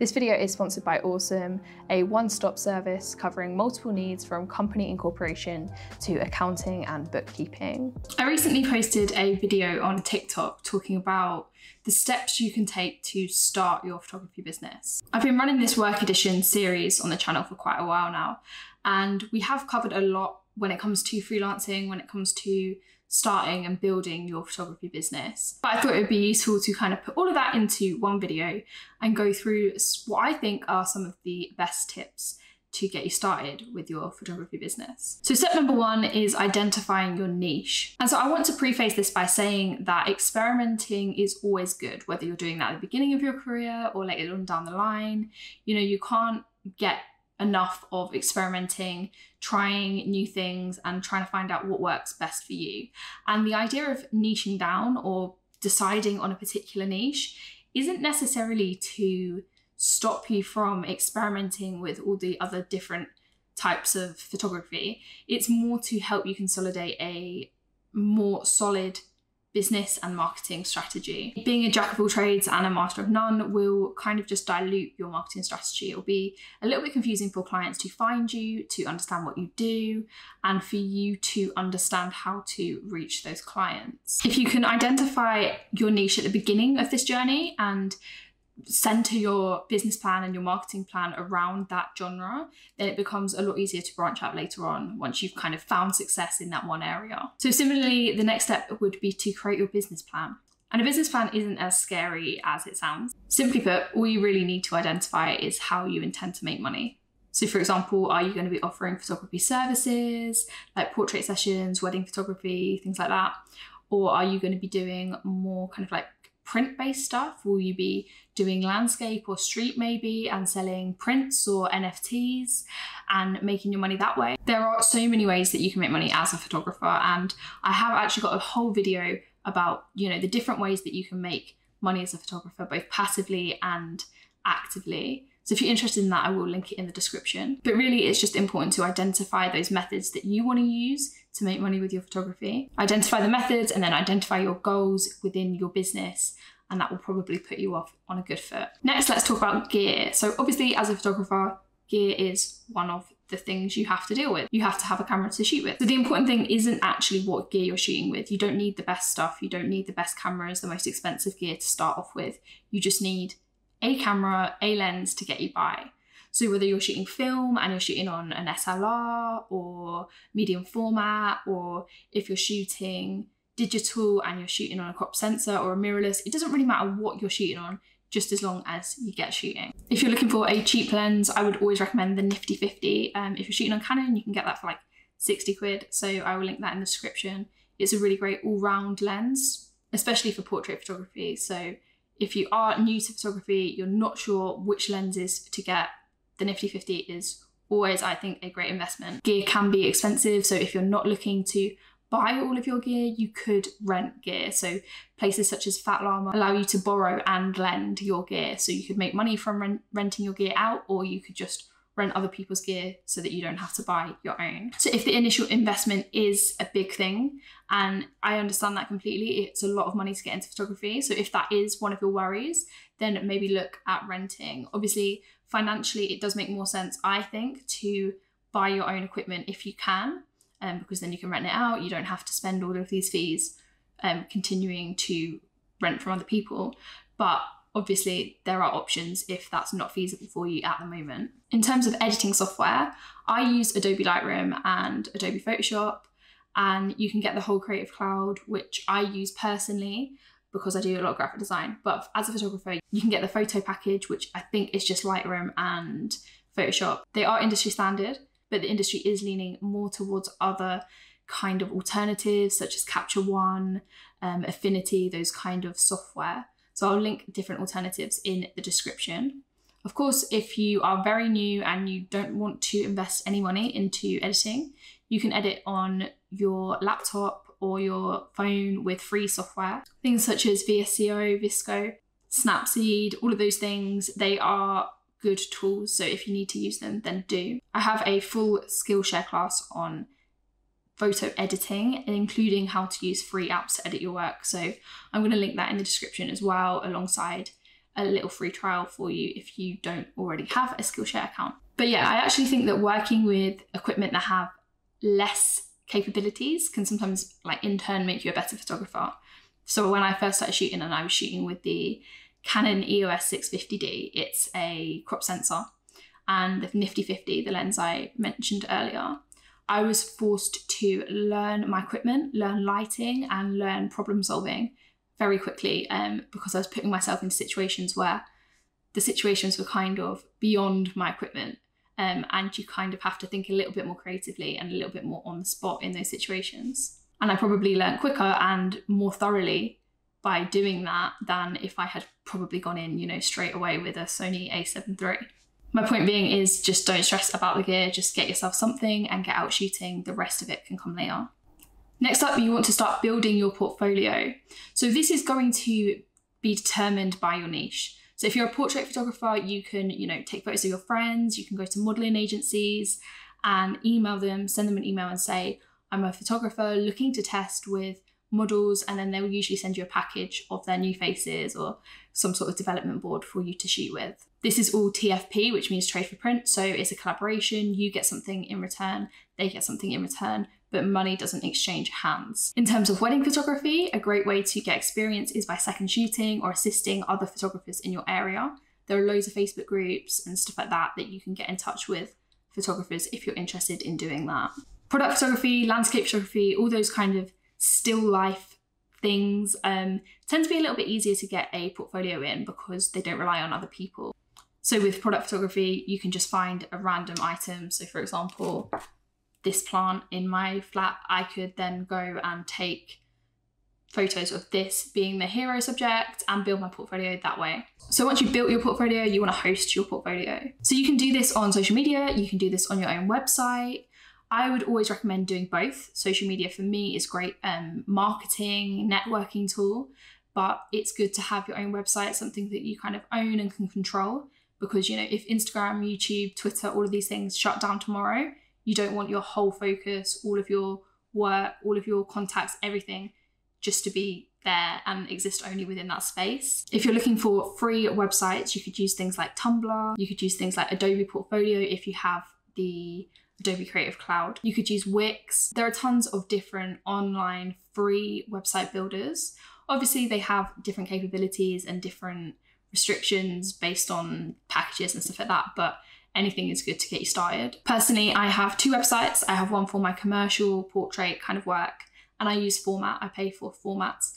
This video is sponsored by Awesome, a one-stop service covering multiple needs from company incorporation to accounting and bookkeeping. I recently posted a video on TikTok talking about the steps you can take to start your photography business. I've been running this work edition series on the channel for quite a while now, and we have covered a lot when it comes to freelancing, when it comes to starting and building your photography business. But I thought it would be useful to kind of put all of that into one video and go through what I think are some of the best tips to get you started with your photography business. So step number one is identifying your niche. And so I want to preface this by saying that experimenting is always good, whether you're doing that at the beginning of your career or later on down the line. You know, you can't get enough of experimenting, trying new things and trying to find out what works best for you. And the idea of niching down or deciding on a particular niche isn't necessarily to stop you from experimenting with all the other different types of photography. It's more to help you consolidate a more solid business and marketing strategy. Being a jack of all trades and a master of none will kind of just dilute your marketing strategy. It'll be a little bit confusing for clients to find you, to understand what you do, and for you to understand how to reach those clients. If you can identify your niche at the beginning of this journey and center your business plan and your marketing plan around that genre, then it becomes a lot easier to branch out later on once you've kind of found success in that one area. So similarly, the next step would be to create your business plan. And a business plan isn't as scary as it sounds. Simply put, all you really need to identify is how you intend to make money. So for example, are you going to be offering photography services like portrait sessions, wedding photography, things like that? Or are you going to be doing more kind of like print-based stuff? Will you be doing landscape or street maybe and selling prints or NFTs and making your money that way? There are so many ways that you can make money as a photographer, and I have actually got a whole video about, you know, the different ways that you can make money as a photographer, both passively and actively. So if you're interested in that, I will link it in the description. But really, it's just important to identify those methods that you want to use to make money with your photography. Identify the methods and then identify your goals within your business, and that will probably put you off on a good foot. Next, let's talk about gear. So obviously, as a photographer, gear is one of the things you have to deal with. You have to have a camera to shoot with. So the important thing isn't actually what gear you're shooting with. You don't need the best stuff. You don't need the best cameras, the most expensive gear to start off with. You just need a camera, a lens to get you by. So whether you're shooting film and you're shooting on an SLR or medium format, or if you're shooting digital and you're shooting on a crop sensor or a mirrorless, it doesn't really matter what you're shooting on, just as long as you get shooting. If you're looking for a cheap lens, I would always recommend the Nifty 50. If you're shooting on Canon, you can get that for like 60 quid. So I will link that in the description. It's a really great all-round lens, especially for portrait photography. So if you are new to photography, you're not sure which lenses to get, the Nifty 50 is always, I think, a great investment. Gear can be expensive, so if you're not looking to buy all of your gear, you could rent gear. So places such as Fat Llama allow you to borrow and lend your gear. So you could make money from renting your gear out, or you could just rent other people's gear so that you don't have to buy your own. So if the initial investment is a big thing, and I understand that completely, it's a lot of money to get into photography. So if that is one of your worries, then maybe look at renting. Obviously, financially, it does make more sense, I think, to buy your own equipment if you can, because then you can rent it out. You don't have to spend all of these fees continuing to rent from other people. But obviously, there are options if that's not feasible for you at the moment. In terms of editing software, I use Adobe Lightroom and Adobe Photoshop, and you can get the whole Creative Cloud, which I use personally because I do a lot of graphic design. But as a photographer, you can get the photo package, which I think is just Lightroom and Photoshop. They are industry standard, but the industry is leaning more towards other kind of alternatives, such as Capture One, Affinity, those kind of software. So I'll link different alternatives in the description. Of course, if you are very new and you don't want to invest any money into editing, you can edit on your laptop or your phone with free software. Things such as VSCO, Visco, Snapseed, all of those things, they are good tools. So if you need to use them, then do. I have a full Skillshare class on photo editing, including how to use free apps to edit your work. So I'm going to link that in the description as well, alongside a little free trial for you if you don't already have a Skillshare account. But yeah, I actually think that working with equipment that have less capabilities can sometimes like in turn make you a better photographer. So when I first started shooting, and I was shooting with the Canon EOS 650D, it's a crop sensor, and the nifty 50, the lens I mentioned earlier, I was forced to learn my equipment, learn lighting, and learn problem solving very quickly, because I was putting myself in situations where the situations were kind of beyond my equipment, and you kind of have to think a little bit more creatively and a little bit more on the spot in those situations. And I probably learned quicker and more thoroughly by doing that than if I had probably gone in, you know, straight away with a Sony a7 III. My point being is just don't stress about the gear, just get yourself something and get out shooting. The rest of it can come later. Next up, you want to start building your portfolio. So this is going to be determined by your niche. So if you're a portrait photographer, you can, you know, take photos of your friends, you can go to modeling agencies and email them, send them an email and say, I'm a photographer looking to test with models, and then they will usually send you a package of their new faces or some sort of development board for you to shoot with. This is all TFP, which means trade for print. So it's a collaboration. You get something in return, they get something in return, but money doesn't exchange hands. In terms of wedding photography, a great way to get experience is by second shooting or assisting other photographers in your area. There are loads of Facebook groups and stuff like that that you can get in touch with photographers if you're interested in doing that. Product photography, landscape photography, all those kind of still life things tend to be a little bit easier to get a portfolio in because they don't rely on other people. So with product photography, you can just find a random item. So for example, this plant in my flat, I could then go and take photos of this being the hero subject and build my portfolio that way. So once you've built your portfolio, you want to host your portfolio. So you can do this on social media, you can do this on your own website. I would always recommend doing both. Social media for me is great marketing, networking tool, but it's good to have your own website, something that you kind of own and can control, because, you know, if Instagram, YouTube, Twitter, all of these things shut down tomorrow, you don't want your whole focus, all of your work, all of your contacts, everything just to be there and exist only within that space. If you're looking for free websites, you could use things like Tumblr, you could use things like Adobe Portfolio if you have the Adobe Creative Cloud. You could use Wix. There are tons of different online free website builders. Obviously, they have different capabilities and different restrictions based on packages and stuff like that, but anything is good to get you started. Personally, I have two websites. I have one for my commercial portrait kind of work, and I use Format. I pay for Formats,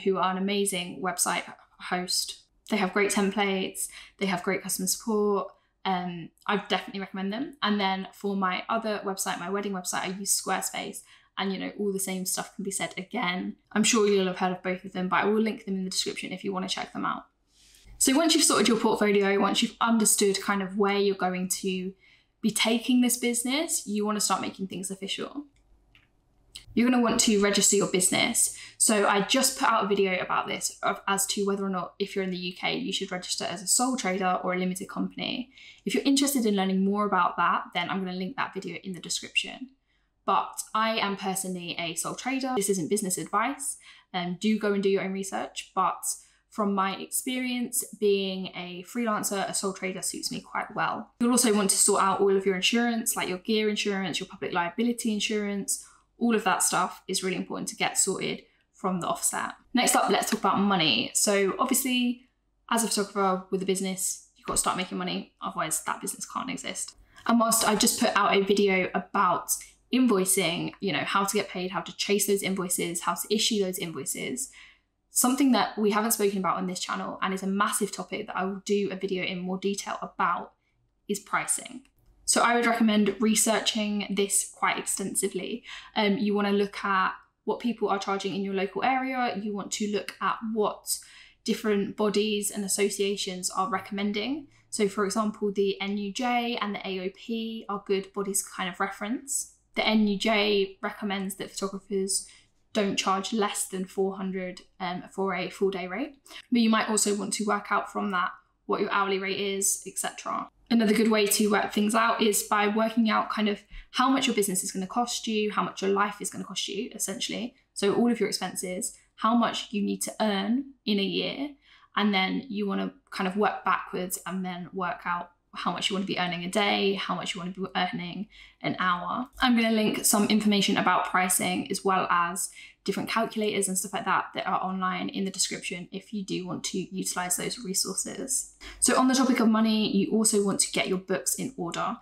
who are an amazing website host. They have great templates, they have great customer support. I definitely recommend them. And then for my other website, my wedding website, I use Squarespace, and, you know, all the same stuff can be said again. I'm sure you'll have heard of both of them, but I will link them in the description if you want to check them out. So once you've sorted your portfolio, once you've understood kind of where you're going to be taking this business, you want to start making things official. You're going to want to register your business. So I just put out a video about this as to whether or not, if you're in the UK, you should register as a sole trader or a limited company. If you're interested in learning more about that, then I'm going to link that video in the description. But I am personally a sole trader. This isn't business advice. Do go and do your own research. But from my experience, being a freelancer, a sole trader suits me quite well. You'll also want to sort out all of your insurance, like your gear insurance, your public liability insurance. All of that stuff is really important to get sorted from the offset. Next up, let's talk about money. So obviously, as a photographer with a business, you've got to start making money, otherwise that business can't exist. And whilst I just put out a video about invoicing, you know, how to get paid, how to chase those invoices, how to issue those invoices, something that we haven't spoken about on this channel and is a massive topic that I will do a video in more detail about is pricing. So I would recommend researching this quite extensively. You want to look at what people are charging in your local area. You want to look at what different bodies and associations are recommending. So for example, the NUJ and the AOP are good bodies to kind of reference. The NUJ recommends that photographers don't charge less than $400 for a full day rate. But you might also want to work out from that what your hourly rate is, etc. Another good way to work things out is by working out kind of how much your business is going to cost you, how much your life is going to cost you, essentially. So all of your expenses, how much you need to earn in a year. And then you want to kind of work backwards and then work out how much you want to be earning a day, how much you want to be earning an hour. I'm going to link some information about pricing as well as different calculators and stuff like that that are online in the description if you do want to utilize those resources. So on the topic of money, you also want to get your books in order.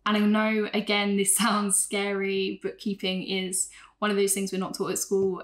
And I know, again, this sounds scary. Bookkeeping is one of those things we're not taught at school,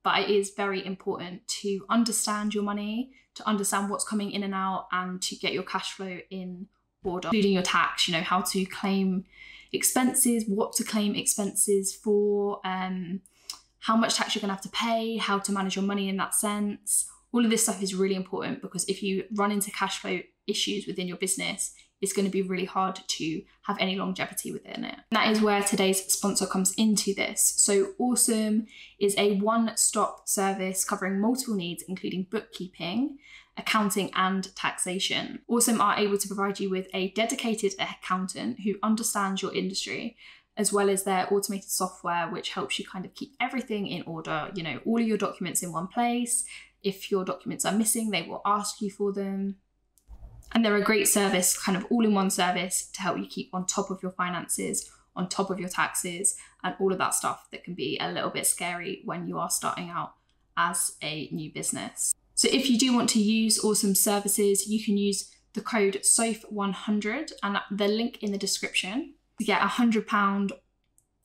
but it is very important to understand your money, to understand what's coming in and out, and to get your cash flow in order, including your tax, you know, how to claim expenses, what to claim expenses for, how much tax you're going to have to pay, how to manage your money in that sense. All of this stuff is really important because if you run into cash flow issues within your business, it's going to be really hard to have any longevity within it. And that is where today's sponsor comes into this. So Awesome is a one-stop service covering multiple needs, including bookkeeping, accounting, and taxation. Awesome are able to provide you with a dedicated accountant who understands your industry, as well as their automated software, which helps you kind of keep everything in order, you know, all of your documents in one place. If your documents are missing, they will ask you for them. And they're a great service, kind of all-in-one service to help you keep on top of your finances, on top of your taxes, and all of that stuff that can be a little bit scary when you are starting out as a new business. So if you do want to use Awesome services, you can use the code SOAF100 and the link in the description to get £100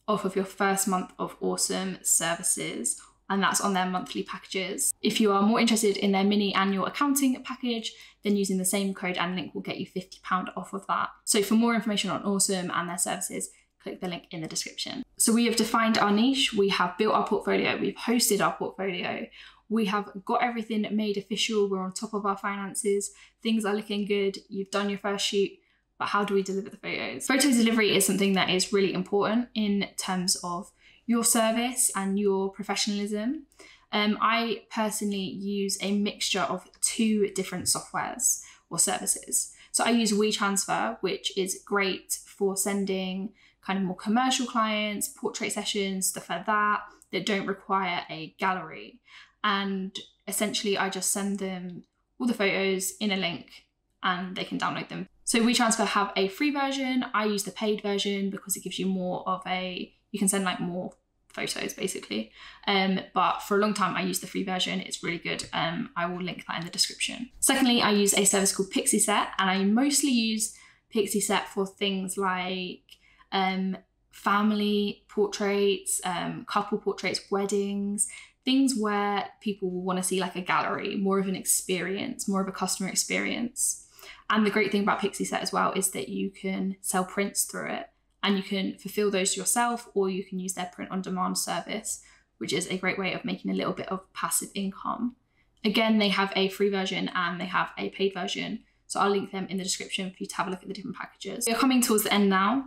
off of your first month of Awesome services. And that's on their monthly packages. If you are more interested in their mini annual accounting package, then using the same code and link will get you £50 off of that. So for more information on Awesome and their services, click the link in the description. So we have defined our niche, we have built our portfolio, we've hosted our portfolio, we have got everything made official, we're on top of our finances, things are looking good, you've done your first shoot, but how do we deliver the photos? Photo delivery is something that is really important in terms of your service and your professionalism. I personally use a mixture of 2 different softwares or services. So I use WeTransfer, which is great for sending kind of more commercial clients, portrait sessions, stuff like that, that don't require a gallery. And essentially I just send them all the photos in a link and they can download them. So WeTransfer have a free version. I use the paid version because it gives you more of you can send like more photos basically. But for a long time I used the free version. It's really good. I will link that in the description. Secondly, I use a service called Pixieset, and I mostly use Pixieset for things like family portraits, couple portraits, weddings, things where people will want to see like a gallery, more of an experience, more of a customer experience. And the great thing about Pixieset as well is that you can sell prints through it, and you can fulfill those yourself, or you can use their print on demand service, which is a great way of making a little bit of passive income. Again, they have a free version and they have a paid version. So I'll link them in the description for you to have a look at the different packages. We're coming towards the end now.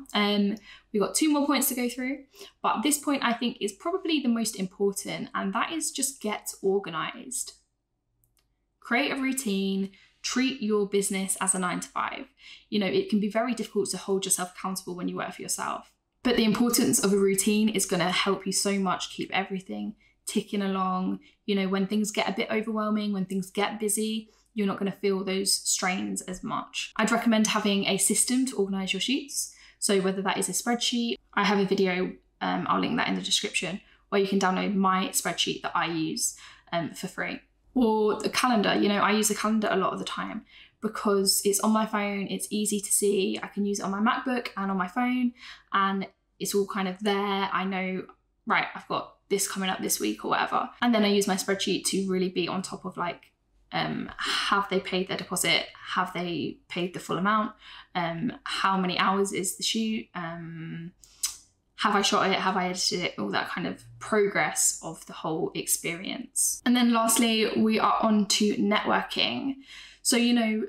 We've got 2 more points to go through, but this point I think is probably the most important, and that is just get organized. Create a routine, treat your business as a 9-to-5. You know, it can be very difficult to hold yourself accountable when you work for yourself, but the importance of a routine is going to help you so much keep everything ticking along. You know, when things get a bit overwhelming, when things get busy, you're not going to feel those strains as much. I'd recommend having a system to organize your shoots. So whether that is a spreadsheet, I have a video, I'll link that in the description, where you can download my spreadsheet that I use for free. Or the calendar. You know, I use a calendar a lot of the time because it's on my phone, it's easy to see. I can use it on my MacBook and on my phone, and it's all kind of there. I know, right, I've got this coming up this week or whatever. And then I use my spreadsheet to really be on top of like, have they paid their deposit? Have they paid the full amount? How many hours is the shoot? Have I shot it? Have I edited it? All that kind of progress of the whole experience. And then lastly, we are on to networking. So, you know,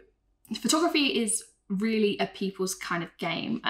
photography is really a people's kind of game.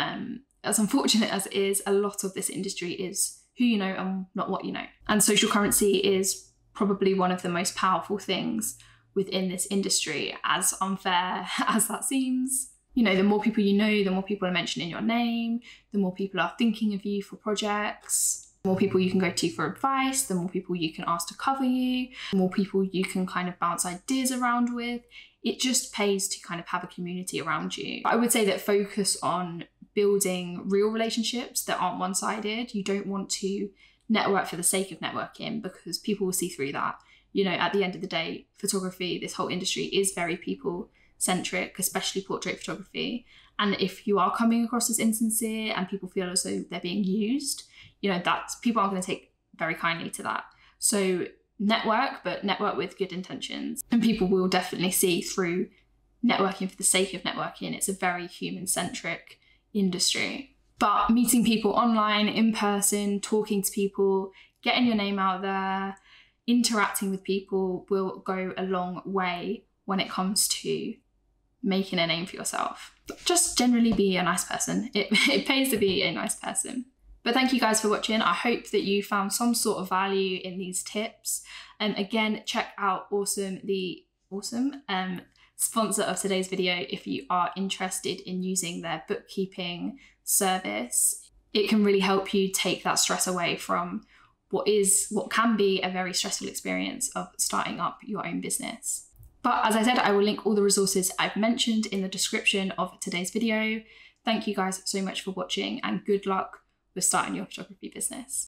As unfortunate as it is, a lot of this industry is who you know and not what you know. And social currency is probably one of the most powerful things within this industry, as unfair as that seems. You know, the more people you know, the more people are mentioning your name, the more people are thinking of you for projects, the more people you can go to for advice, the more people you can ask to cover you, the more people you can kind of bounce ideas around with. it just pays to kind of have a community around you. I would say that focus on building real relationships that aren't one-sided. You don't want to network for the sake of networking, because people will see through that. You know, at the end of the day, photography, this whole industry is very people-centric, especially portrait photography. And if you are coming across as insincere and people feel as though they're being used, you know, that's, people aren't going to take very kindly to that. So network, but network with good intentions. And people will definitely see through networking for the sake of networking. It's a very human-centric industry. But meeting people online, in person, talking to people, getting your name out there, interacting with people will go a long way when it comes to making a name for yourself. Just generally be a nice person. It pays to be a nice person. But thank you guys for watching. I hope that you found some sort of value in these tips. And again, check out Awesome, the Awesome sponsor of today's video, if you are interested in using their bookkeeping service. It can really help you take that stress away from what can be a very stressful experience of starting up your own business. But as I said, I will link all the resources I've mentioned in the description of today's video. Thank you guys so much for watching, and good luck with starting your photography business.